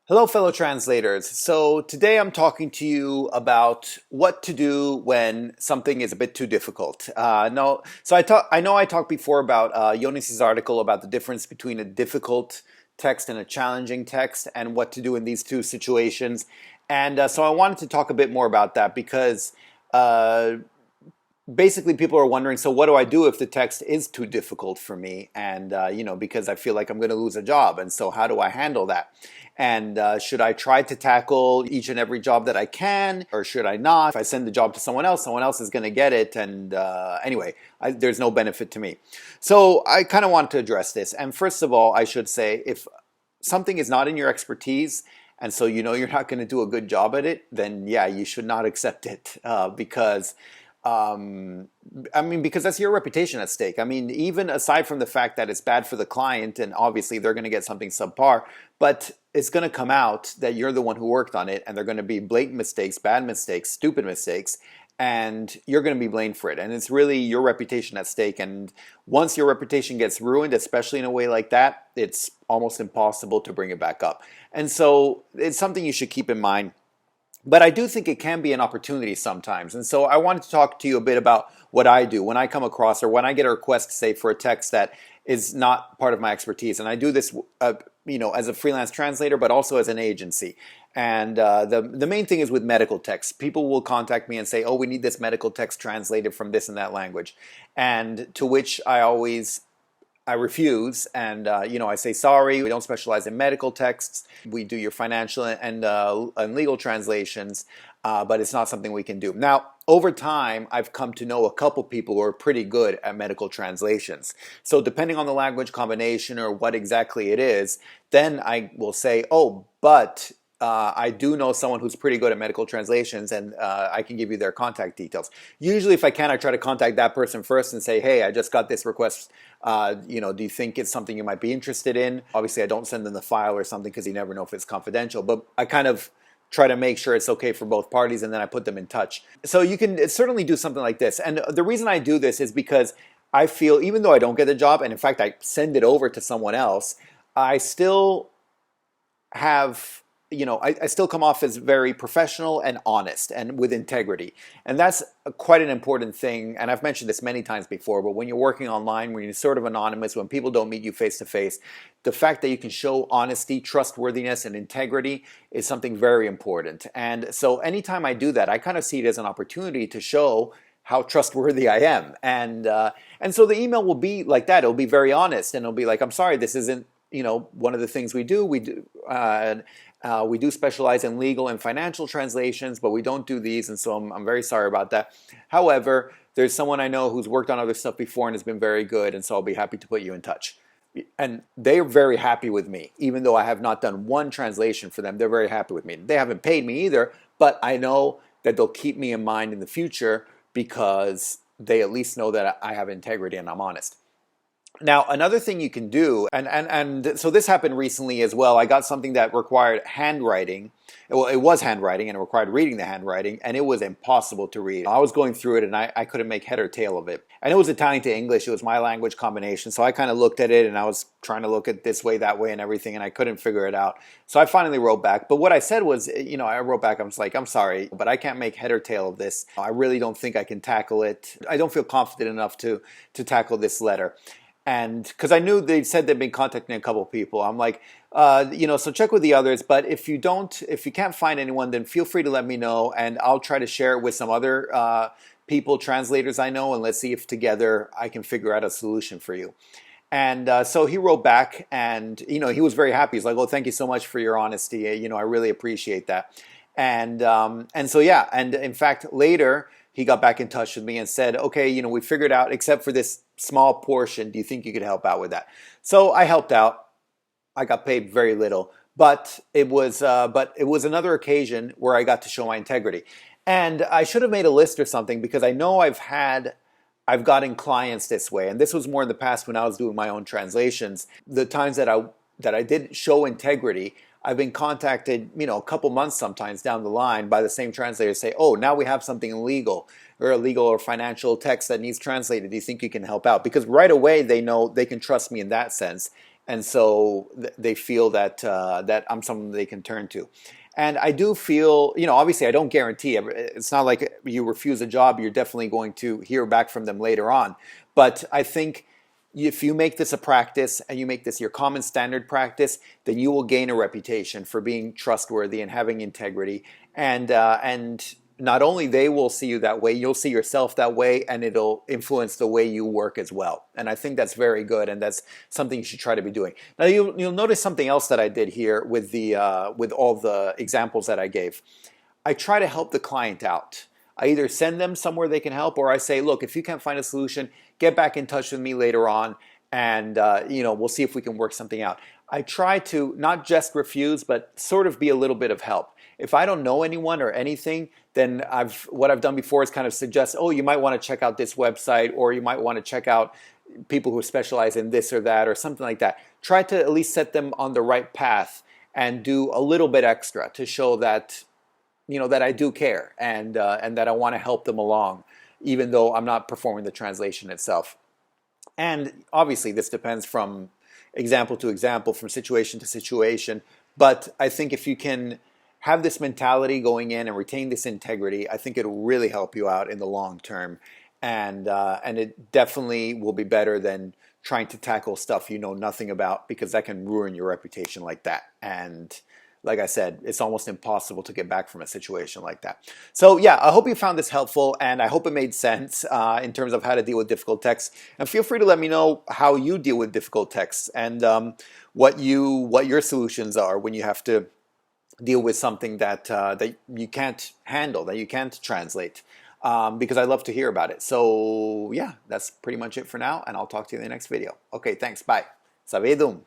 Hello, fellow translators. So today I'm talking to you about what to do when something is a bit too difficult. No, so I know I talked before about Yonis's article about the difference between a difficult text and a challenging text, and what to do in these two situations. And so I wanted to talk a bit more about that because uh, basically people are wondering, so what do I do if the text is too difficult for me? And because I feel like I'm going to lose a job, and so how do I handle that? And should I try to tackle each and every job that I can, or should I not? If I send the job to someone else is going to get it, and anyway, there's no benefit to me. So I kind of want to address this. And first of all, I should say, if something is not in your expertise, and so you know you're not going to do a good job at it, then yeah, you should not accept it because because that's your reputation at stake. I mean, even aside from the fact that it's bad for the client, and obviously they're going to get something subpar, but it's going to come out that you're the one who worked on it, and they're going to be blatant mistakes, bad mistakes, stupid mistakes, and you're going to be blamed for it. And it's really your reputation at stake. And once your reputation gets ruined, especially in a way like that, it's almost impossible to bring it back up. And so it's something you should keep in mind. But I do think it can be an opportunity sometimes. And so I wanted to talk to you a bit about what I do when I come across, or when I get a request, say, for a text that is not part of my expertise. And I do this, as a freelance translator, but also as an agency. And the main thing is with medical texts. People will contact me and say, oh, we need this medical text translated from this and that language. And to which I refuse, and I say, sorry, we don't specialize in medical texts. We do your financial and legal translations, but it's not something we can do. Now, over time, I've come to know a couple people who are pretty good at medical translations. So depending on the language combination or what exactly it is, then I will say, oh, but I do know someone who's pretty good at medical translations, and I can give you their contact details. Usually, if I can, I try to contact that person first and say, hey, I just got this request. Do you think it's something you might be interested in? Obviously, I don't send them the file or something because you never know if it's confidential, but I kind of try to make sure it's okay for both parties, and then I put them in touch. So you can certainly do something like this. And the reason I do this is because I feel, even though I don't get the job, and in fact, I send it over to someone else, I still have... I still come off as very professional and honest and with integrity. And that's quite an important thing. And I've mentioned this many times before, but when you're working online, when you're sort of anonymous, when people don't meet you face to face, the fact that you can show honesty, trustworthiness, and integrity is something very important. And so anytime I do that, I kind of see it as an opportunity to show how trustworthy I am. And so the email will be like that. It'll be very honest, and it'll be like, I'm sorry, this isn't one of the things we do. We do specialize in legal and financial translations, but we don't do these, and so I'm very sorry about that. However, there's someone I know who's worked on other stuff before and has been very good, and so I'll be happy to put you in touch. And they're very happy with me, even though I have not done one translation for them. They're very happy with me. They haven't paid me either, but I know that they'll keep me in mind in the future because they at least know that I have integrity and I'm honest. Now, another thing you can do, and so this happened recently as well. I got something that required handwriting. Well, it was handwriting, and it required reading the handwriting, and it was impossible to read. I was going through it, and I couldn't make head or tail of it. And it was Italian to English. It was my language combination. So I kind of looked at it, and I was trying to look at this way, that way, and everything, and I couldn't figure it out. So I finally wrote back. But what I said was, I wrote back, I was like, I'm sorry, but I can't make head or tail of this. I really don't think I can tackle it. I don't feel confident enough to tackle this letter. And because I knew they said they'd been contacting a couple of people, I'm like, so check with the others. But if you can't find anyone, then feel free to let me know, and I'll try to share it with some other people, translators I know, and let's see if together I can figure out a solution for you. And so he wrote back, and he was very happy. He's like, "Oh, thank you so much for your honesty. I really appreciate that." And so yeah, and in fact later he got back in touch with me and said, okay, we figured out, except for this small portion, do you think you could help out with that? So I helped out. I got paid very little, but it was another occasion where I got to show my integrity. And I should have made a list or something, because I know I've gotten clients this way, and this was more in the past when I was doing my own translations. The times that I did show integrity, I've been contacted, a couple months sometimes down the line by the same translator, say, oh, now we have something legal or financial text that needs translated. Do you think you can help out? Because right away they know they can trust me in that sense. and so they feel that that I'm someone they can turn to. And I do feel, obviously I don't guarantee it. It's not like you refuse a job, you're definitely going to hear back from them later on. But I think if you make this a practice and you make this your common standard practice, then you will gain a reputation for being trustworthy and having integrity. And not only they will see you that way, you'll see yourself that way, and it'll influence the way you work as well. And I think that's very good, and that's something you should try to be doing. Now you'll notice something else that I did here with with all the examples that I gave. I try to help the client out. I either send them somewhere they can help, or I say, look, if you can't find a solution, get back in touch with me later on, and we'll see if we can work something out. I try to not just refuse, but sort of be a little bit of help. If I don't know anyone or anything, then what I've done before is kind of suggest, oh, you might want to check out this website, or you might want to check out people who specialize in this or that, or something like that. Try to at least set them on the right path and do a little bit extra to show that that I do care, and that I want to help them along, even though I'm not performing the translation itself. And obviously this depends from example to example, from situation to situation. But I think if you can have this mentality going in and retain this integrity, I think it'll really help you out in the long term. And it definitely will be better than trying to tackle stuff you know nothing about, because that can ruin your reputation like that. And like I said, it's almost impossible to get back from a situation like that. So yeah, I hope you found this helpful, and I hope it made sense in terms of how to deal with difficult texts. And feel free to let me know how you deal with difficult texts, and what your solutions are when you have to deal with something that that you can't handle, that you can't translate. Because I'd love to hear about it. So yeah, that's pretty much it for now, and I'll talk to you in the next video. Okay, thanks. Bye. Savedum.